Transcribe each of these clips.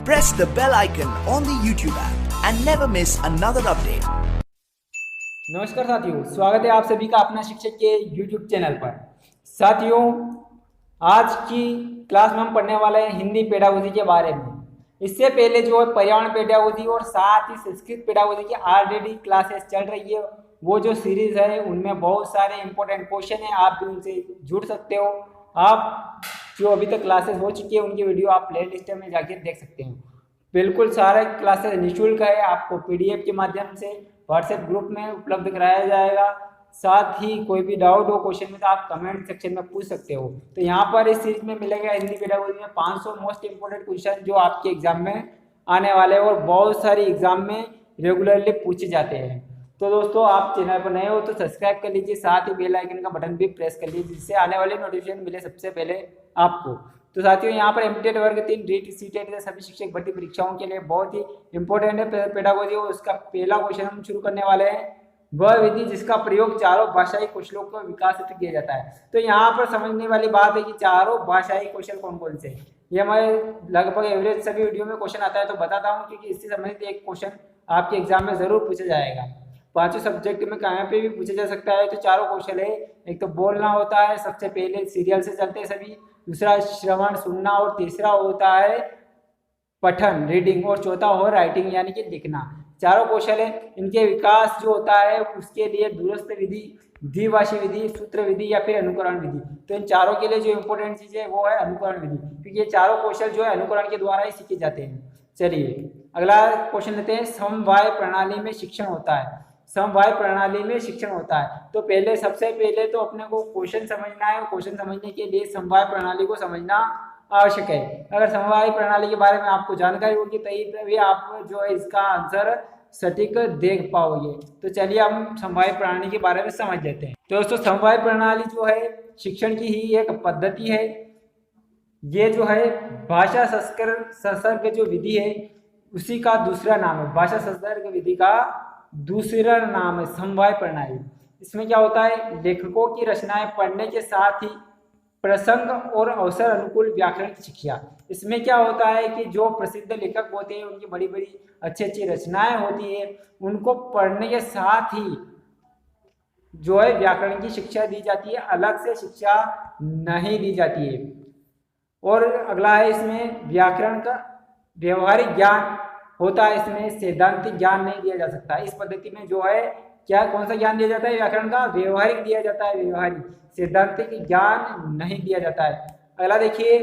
press the bell icon on the YouTube app and never miss another update. नमस्कार साथियों, स्वागत है आप सभी का अपना शिक्षक के YouTube चैनल पर। साथियों, आज की क्लास में हम पढ़ने वाले हैं हिंदी पेडागोजी के बारे में। इससे पहले जो है पर्यावरण पेडागोजी और साथ ही संस्कृत पेडागोजी की ऑलरेडी क्लासेस चल रही है। वो जो सीरीज है उनमें बहुत सारे इंपॉर्टेंट क्वेश्चन हैं, आप भी उनसे जुड़ सकते हो। आप जो अभी तक क्लासेस हो चुकी है उनकी वीडियो आप प्ले लिस्ट में जाकर देख सकते हो। बिल्कुल सारे क्लासेस निःशुल्क है, आपको PDF के माध्यम से व्हाट्सएप ग्रुप में उपलब्ध कराया जाएगा। साथ ही कोई भी डाउट हो क्वेश्चन में तो आप कमेंट सेक्शन में पूछ सकते हो। तो यहाँ पर इस सीरीज में मिलेगा हिंदी पेडागोजी में 500 मोस्ट इंपोर्टेंट क्वेश्चन जो आपके एग्जाम में आने वाले हैं और बहुत सारी एग्जाम में रेगुलरली पूछे जाते हैं। तो दोस्तों, आप चैनल पर नए हो तो सब्सक्राइब कर लीजिए, साथ ही बेल आइकन का बटन भी प्रेस कर लीजिए जिससे आने वाले नोटिफिकेशन मिले सबसे पहले आपको। तो साथियों, यहाँ पर एमटेट वर्ग 3 रीट सीटेट सभी शिक्षक भर्ती परीक्षाओं के लिए बहुत ही इंपॉर्टेंट है पेडागोजी। और उसका पहला क्वेश्चन हम शुरू करने वाले हैं, वह विधि जिसका प्रयोग चारों भाषाई कौशलों को विकसित किया जाता है। तो यहाँ पर समझने वाली बात है कि चारों भाषाई कौशल कौन कौन से, ये हमारे लगभग एवरेज सभी वीडियो में क्वेश्चन आता है तो बताता हूँ, क्योंकि इससे संबंधित एक क्वेश्चन आपके एग्जाम में जरूर पूछा जाएगा। पांचों सब्जेक्ट में कहाँ पे भी पूछा जा सकता है। तो चारों कौशल है, एक तो बोलना होता है, सबसे पहले सीरियल से चलते हैं सभी, दूसरा श्रवण सुनना, और तीसरा होता है पठन रीडिंग, और चौथा हो राइटिंग यानी कि लिखना। चारों कौशल है, इनके विकास जो होता है उसके लिए दूरस्थ विधि, द्विभाषी विधि, सूत्र विधि या फिर अनुकरण विधि। तो इन चारों के लिए जो इंपॉर्टेंट चीज है वो है अनुकरण विधि, क्योंकि ये चारों कौशल जो है अनुकरण के द्वारा ही सीखे जाते हैं। चलिए अगला क्वेश्चन लेते हैं, समवाय प्रणाली में शिक्षण होता है। समवाय प्रणाली में शिक्षण होता है तो पहले सबसे पहले तो अपने को क्वेश्चन समझना है, और क्वेश्चन समझने के लिए समवाय प्रणाली को समझना आवश्यक है। अगर समवाय प्रणाली के बारे में आपको जानकारी होगी तभी आप जो है इसका आंसर सटीक देख पाओगे। तो चलिए हम समवाय प्रणाली के बारे में समझ लेते हैं। तो दोस्तों, समवाय प्रणाली जो है शिक्षण की ही एक पद्धति है। ये जो है भाषा संसर्ग जो विधि है उसी का दूसरा नाम है। भाषा संसर्ग विधि का दूसरा नाम है समवाय प्रणाली। इसमें क्या होता है, लेखकों की रचनाएं पढ़ने के साथ ही प्रसंग और अवसर अनुकूल व्याकरण की शिक्षा। इसमें क्या होता है कि जो प्रसिद्ध लेखक होते हैं उनकी बड़ी बड़ी अच्छी अच्छी रचनाएं होती है, उनको पढ़ने के साथ ही जो है व्याकरण की शिक्षा दी जाती है, अलग से शिक्षा नहीं दी जाती है। और अगला है, इसमें व्याकरण का व्यवहारिक ज्ञान होता है, इसमें सैद्धांतिक ज्ञान नहीं दिया जा सकता। इस पद्धति में जो है क्या कौन सा ज्ञान दिया जाता है, व्याकरण का व्यवहारिक दिया जाता है, व्यवहारिक, सैद्धांतिक ज्ञान नहीं दिया जाता है। अगला देखिए,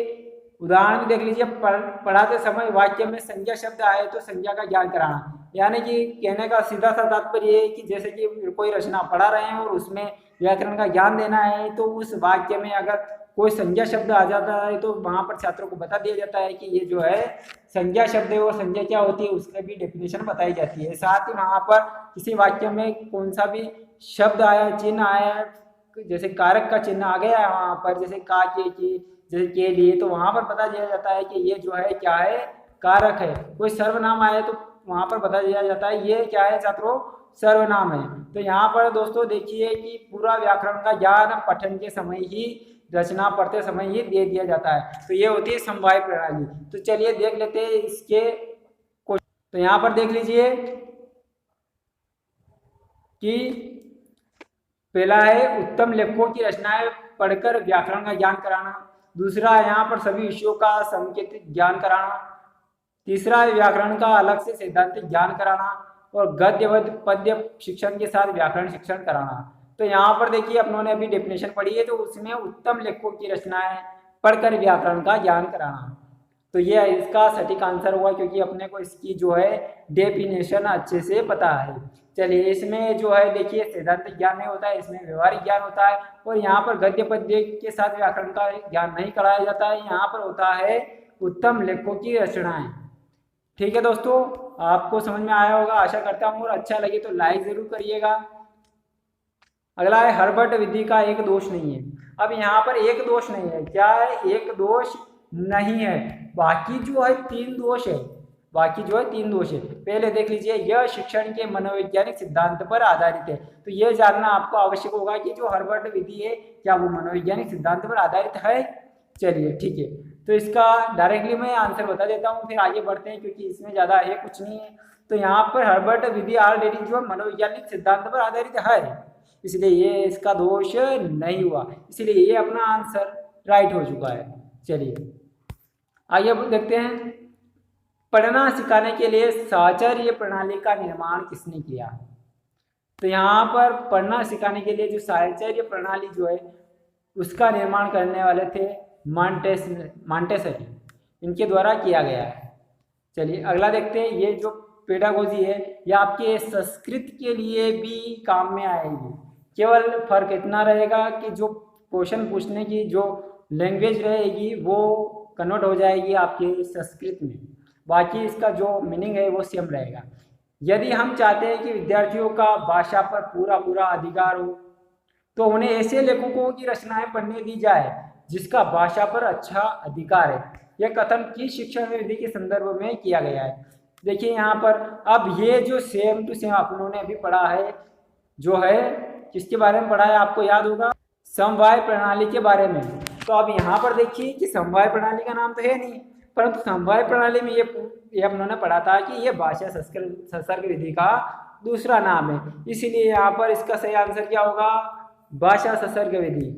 उदाहरण देख लीजिए, पढ़ाते समय वाक्य में संज्ञा शब्द आए तो संज्ञा का ज्ञान कराना। यानी कि कहने का सीधा सा तात्पर्य ये है कि जैसे कि कोई रचना पढ़ा रहे हैं और उसमें व्याकरण का ज्ञान देना है, तो उस वाक्य में अगर कोई संज्ञा शब्द आ जाता है तो वहां पर छात्रों को बता दिया जाता है कि ये जो है संज्ञा शब्द है, और संज्ञा क्या होती है उसका भी डेफिनेशन बताई जाती है। साथ ही वहां पर किसी वाक्य में कौन सा भी शब्द आया, चिन्ह आया, जैसे कारक का चिन्ह आ गया है वहां पर, जैसे का की, जैसे के लिए, तो वहां पर बता दिया जाता है कि ये जो है क्या है, कारक है। कोई सर्वनाम आए तो वहां पर बता दिया जाता है ये क्या है छात्रों, सर्वनाम है। तो यहाँ पर दोस्तों देखिए कि पूरा व्याकरण का ज्ञान पठन के समय ही, रचना पढ़ते समय ही दे दिया जाता है। तो ये होती है समवाय प्रणाली। तो चलिए देख लेते हैं इसके क्वेश्चन। तो यहाँ पर देख लीजिए कि पहला है उत्तम लेखकों की रचनाएं पढ़कर व्याकरण का ज्ञान कराना। दूसरा है यहाँ पर सभी विषयों का संकेतित ज्ञान कराना। तीसरा है व्याकरण का अलग से सैद्धांतिक ज्ञान कराना, और गद्य व पद्य शिक्षण के साथ व्याकरण शिक्षण कराना। तो यहाँ पर देखिए अपनों ने अभी डेफिनेशन पढ़ी है, तो उसमें उत्तम लेखकों की रचनाएं पढ़कर व्याकरण का ज्ञान कराना। तो ये इसका सटीक आंसर हुआ, क्योंकि अपने को इसकी जो है डेफिनेशन अच्छे से पता है। चलिए, इसमें जो है देखिए सैद्धांतिक ज्ञान नहीं होता है, इसमें व्यवहारिक ज्ञान होता है, और यहाँ पर गद्य पद्य के साथ व्याकरण का ज्ञान नहीं कराया जाता है। यहाँ पर होता है उत्तम लेखकों की रचनाएं। ठीक है दोस्तों, आपको समझ में आया होगा आशा करता हूँ, और अच्छा लगे तो लाइक जरूर करिएगा। अगला है हर्बर्ट विधि का एक दोष नहीं है। अब यहाँ पर एक दोष नहीं है, क्या है, एक दोष नहीं है, बाकी जो है 3 दोष है, बाकी जो है 3 दोष है। पहले देख लीजिए, यह शिक्षण के मनोवैज्ञानिक सिद्धांत पर आधारित है। तो यह जानना आपको आवश्यक होगा कि जो हर्बर्ट विधि है क्या वो मनोवैज्ञानिक सिद्धांत पर आधारित है। चलिए ठीक है। तो इसका डायरेक्टली मैं आंसर बता देता हूँ, फिर आगे बढ़ते हैं क्योंकि इसमें ज़्यादा है कुछ नहीं है। तो यहाँ पर हर्बर्ट विधि ऑलरेडी जो मनोवैज्ञानिक सिद्धांत पर आधारित है, इसलिए ये इसका दोष नहीं हुआ, इसलिए ये अपना आंसर राइट हो चुका है। चलिए आगे देखते हैं। पढ़ना सिखाने के लिए साहचर्य प्रणाली का निर्माण किसने किया? तो यहाँ पर पढ़ना सिखाने के लिए जो साहचर्य प्रणाली जो है उसका निर्माण करने वाले थे मॉन्टेसरी, इनके द्वारा किया गया है। चलिए अगला देखते हैं। ये जो पेडागोजी है ये आपके संस्कृत के लिए भी काम में आएगी, केवल फर्क इतना रहेगा कि जो क्वेश्चन पूछने की जो लैंग्वेज रहेगी वो कन्वर्ट हो जाएगी आपके संस्कृत में, बाकी इसका जो मीनिंग है वो सेम रहेगा। यदि हम चाहते हैं कि विद्यार्थियों का भाषा पर पूरा अधिकार हो तो उन्हें ऐसे लेखकों की रचनाएं पढ़ने दी जाए जिसका भाषा पर अच्छा अधिकार है। यह कथन किस शिक्षा विधि के संदर्भ में किया गया है? देखिए यहाँ पर अब ये जो सेम टू सेम आप लोगों ने अभी पढ़ा है, जो है किसके बारे में पढ़ा है आपको याद होगा, समवाय प्रणाली के बारे में। तो अब यहाँ पर देखिए कि समवाय प्रणाली का नाम तो है नहीं, परंतु समवाय प्रणाली में ये हम लोगों ने पढ़ा था कि ये भाषा संसर्ग विधि का दूसरा नाम है, इसीलिए यहाँ पर इसका सही आंसर क्या होगा, भाषा संसर्ग विधि।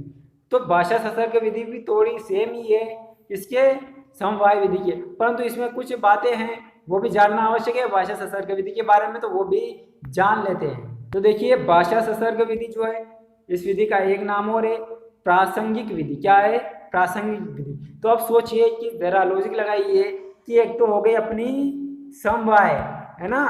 तो भाषा संसर्ग विधि भी थोड़ी सेम ही है इसके समवाय विधि के, परंतु इसमें कुछ बातें हैं वो भी जानना आवश्यक है भाषा संसर्ग विधि के बारे में, तो वो भी जान लेते हैं। तो देखिए भाषा संसर्ग विधि जो है इस विधि का एक नाम और है प्रासंगिक विधि। क्या है? प्रासंगिक विधि। तो अब सोचिए कि जरा लॉजिक लगाइए कि एक तो हो गई अपनी समवाय है ना,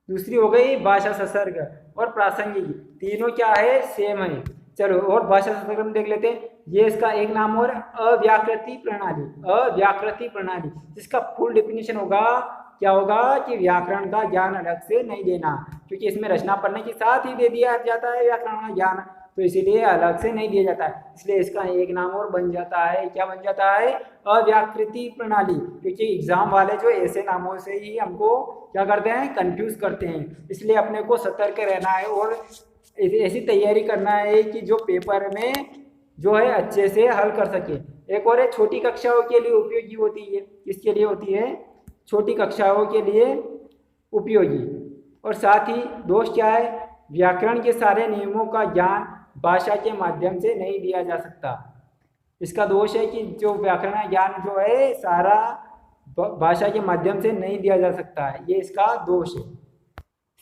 दूसरी हो गई भाषा संसर्ग और प्रासंगिक, तीनों क्या है, सेम है। चलो और भाषा संसर्ग में देख लेते हैं। ये इसका एक नाम और अव्याकृति प्रणाली, अव्याकृति प्रणाली, जिसका फुल डेफिनेशन होगा क्या होगा कि व्याकरण का ज्ञान अलग से नहीं देना, क्योंकि इसमें रचना पढ़ने के साथ ही दे दिया जाता है व्याकरण का ज्ञान, तो इसीलिए अलग से नहीं दिया जाता है, इसलिए इसका एक नाम और बन जाता है, क्या बन जाता है, अव्याकृति प्रणाली। क्योंकि एग्जाम वाले जो ऐसे नामों से ही हमको क्या करते हैं, कंफ्यूज करते हैं, इसलिए अपने को सतर्क रहना है और ऐसी तैयारी करना है कि जो पेपर में जो है अच्छे से हल कर सके। एक और है छोटी कक्षाओं के लिए उपयोगी होती है, किसके लिए होती है, छोटी कक्षाओं के लिए उपयोगी। और साथ ही दोष क्या है, व्याकरण के सारे नियमों का ज्ञान भाषा के माध्यम से नहीं दिया जा सकता। इसका दोष है कि जो व्याकरण ज्ञान जो है सारा भाषा के माध्यम से नहीं दिया जा सकता है, ये इसका दोष है।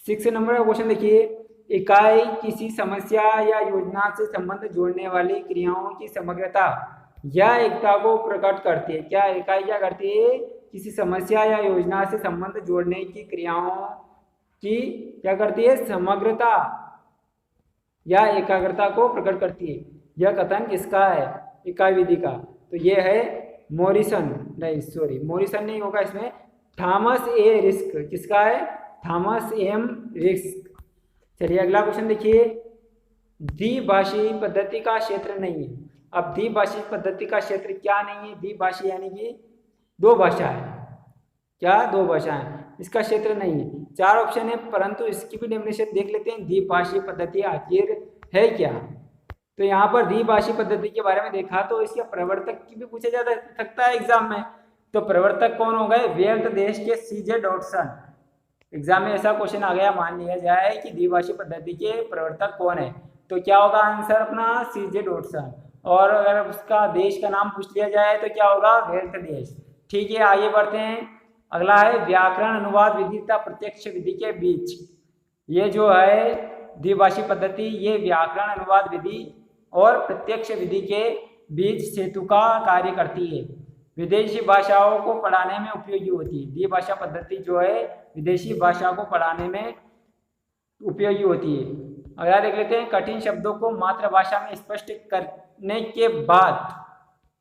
6 नंबर का क्वेश्चन देखिए। इकाई किसी समस्या या योजना से संबंध जोड़ने वाली क्रियाओं की समग्रता या एकता को प्रकट करती है। क्या इकाई क्या करती है, किसी समस्या या योजना से संबंध जोड़ने की क्रियाओं की क्या करती है, समग्रता या एकाग्रता को प्रकट करती है। यह कथन किसका है, इकाई विधि का? तो यह है मॉरिसन नहीं होगा इसमें, थॉमस ए रिस्क। किसका है, थॉमस एम रिस्क। चलिए अगला क्वेश्चन देखिए। द्विभाषी पद्धति का क्षेत्र नहीं है। अब द्विभाषी पद्धति का क्षेत्र क्या नहीं है, द्विभाषी यानी कि दो भाषा है, क्या दो भाषाएं, इसका क्षेत्र नहीं है। 4 ऑप्शन है, परंतु इसकी भी डेफिनेशन देख लेते हैं, द्विभाषी पद्धति आखिर है क्या। तो यहाँ पर द्विभाषी पद्धति के बारे में देखा तो इसके प्रवर्तक की भी पूछा जा सकता है एग्जाम में। तो प्रवर्तक कौन हो गए, वेल्थ देश के सीजे डॉटसन। एग्जाम में ऐसा क्वेश्चन आ गया, मान लिया जाए कि द्विभाषी पद्धति के प्रवर्तक कौन है, तो क्या होगा आंसर अपना, सीजे डॉटसन। और अगर उसका देश का नाम पूछ लिया जाए तो क्या होगा, वेल्थ देश। ठीक है आगे बढ़ते हैं। अगला है व्याकरण अनुवाद विधि तथा प्रत्यक्ष विधि के बीच। ये जो है द्विभाषी पद्धति, ये व्याकरण अनुवाद विधि और प्रत्यक्ष विधि के बीच सेतु का कार्य करती है, विदेशी भाषाओं को पढ़ाने में उपयोगी होती है। द्विभाषा पद्धति जो है विदेशी भाषा को पढ़ाने में उपयोगी होती है। अगला देख लेते हैं। कठिन शब्दों को मातृभाषा में स्पष्ट करने के बाद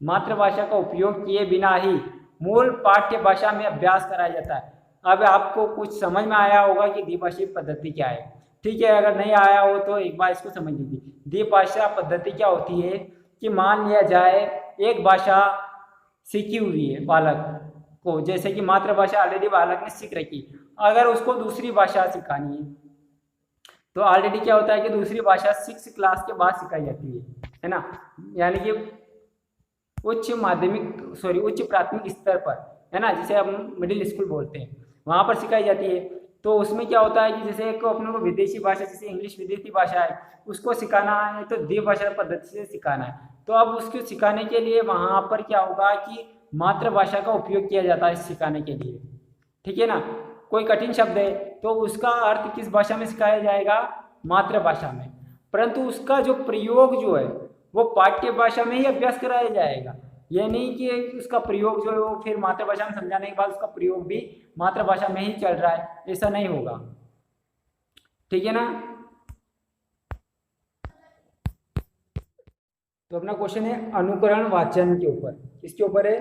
मातृभाषा का उपयोग किए बिना ही मूल पाठ्य भाषा में अभ्यास कराया जाता है। अब आपको कुछ समझ में आया होगा कि द्विभाषी पद्धति क्या है। ठीक है, अगर नहीं आया हो तो एक बार इसको समझ लीजिए। द्विभाषा पद्धति क्या होती है कि मान लिया जाए एक भाषा सीखी हुई है बालक को, जैसे कि मातृभाषा ऑलरेडी बालक ने सीख रखी, अगर उसको दूसरी भाषा सिखानी है तो ऑलरेडी क्या होता है कि दूसरी भाषा 6 क्लास के बाद सिखाई जाती है ना, यानी कि उच्च प्राथमिक स्तर पर, है ना, जिसे हम मिडिल स्कूल बोलते हैं, वहाँ पर सिखाई जाती है। तो उसमें क्या होता है कि जैसे एक अपने को विदेशी भाषा, जैसे इंग्लिश विदेशी भाषा है, उसको सिखाना है तो द्विभाषा पद्धति से सिखाना है। तो अब उसको सिखाने के लिए वहाँ पर क्या होगा कि मातृभाषा का उपयोग किया जाता है सिखाने के लिए, ठीक है ना। कोई कठिन शब्द है तो उसका अर्थ किस भाषा में सिखाया जाएगा, मातृभाषा में, परंतु उसका जो प्रयोग जो है वो पाठ्य भाषा में ही अभ्यास कराया जाएगा। ये नहीं कि उसका प्रयोग जो है वो फिर मातृभाषा में समझाने के बाद उसका प्रयोग भी मातृभाषा में ही चल रहा है, ऐसा नहीं होगा, ठीक है ना। तो अपना क्वेश्चन है अनुकरण वाचन के ऊपर, किसके ऊपर है,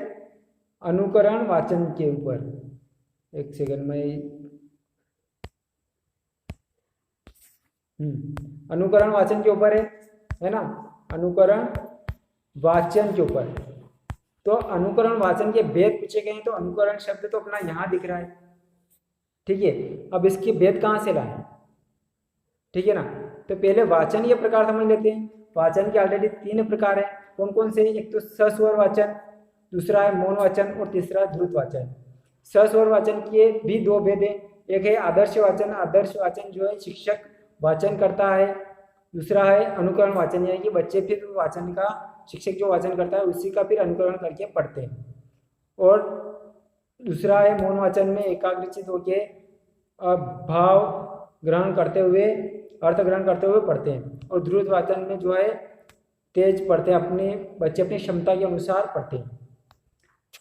अनुकरण वाचन के ऊपर। एक सेकंड में, अनुकरण वाचन के ऊपर है ना, अनुकरण वाचन के ऊपर। तो अनुकरण वाचन के भेद पूछे गए हैं, तो अनुकरण शब्द तो अपना यहाँ दिख रहा है, ठीक है। अब इसके भेद कहाँ से लाए, ठीक है ना। तो पहले वाचन ये प्रकार समझ लेते हैं। वाचन के ऑलरेडी 3 प्रकार है, कौन कौन से, एक तो सस्वर वाचन, दूसरा है मौन वाचन और तीसरा द्रुत वाचन। सस्वर वाचन के भी 2 भेद हैं, एक है आदर्श वाचन, आदर्श वाचन जो है शिक्षक वाचन करता है, दूसरा है अनुकरण वाचन, यानी कि बच्चे फिर वाचन का, शिक्षक जो वाचन करता है उसी का फिर अनुकरण करके पढ़ते हैं। और दूसरा है मौन वाचन में एकाग्रचित होकर भाव ग्रहण करते हुए, अर्थ ग्रहण करते हुए पढ़ते हैं। और द्रुत वाचन में जो है तेज पढ़ते हैं, अपने बच्चे अपनी क्षमता के अनुसार पढ़ते हैं।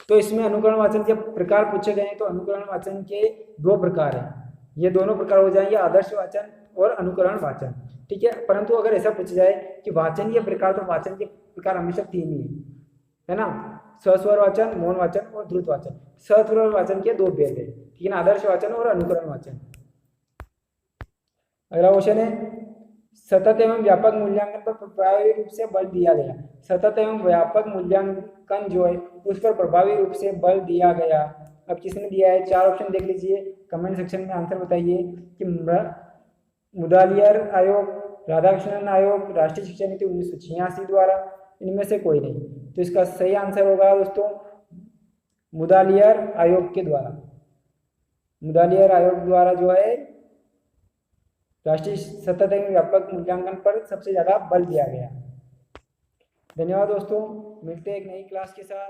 तो इसमें अनुकरण वाचन के प्रकार पूछे गए हैं, तो अनुकरण वाचन के 2 प्रकार हैं, ये दोनों प्रकार हो जाएंगे, आदर्श वाचन और अनुकरण वाचन, ठीक है। परंतु अगर ऐसा पूछा जाए कि वाचन के प्रकार, तो वाचन के प्रकार हमेशा 3 ही है ना, सस्वर वाचन, मौन वाचन और द्रुत वाचन। सस्वर वाचन के 2 भेद है, ठीक है ना, आदर्श वाचन और अनुकरण वाचन। अगला क्वेश्चन है सतत एवं व्यापक मूल्यांकन पर प्रभावी रूप से बल दिया गया। सतत एवं व्यापक मूल्यांकन जो है उस पर प्रभावी रूप से बल दिया गया। अब किसने दिया है, 4 ऑप्शन देख लीजिए, कमेंट सेक्शन में आंसर बताइए कि मुदालियर आयोग, राधाकृष्णन आयोग, राष्ट्रीय शिक्षा नीति 1986 द्वारा, इनमें से कोई नहीं। तो इसका सही आंसर होगा दोस्तों मुदालियर आयोग के द्वारा। मुदालियर आयोग द्वारा जो है राष्ट्रीय सतत एवं व्यापक मूल्यांकन पर सबसे ज्यादा बल दिया गया। धन्यवाद दोस्तों, मिलते हैं एक नई क्लास के साथ।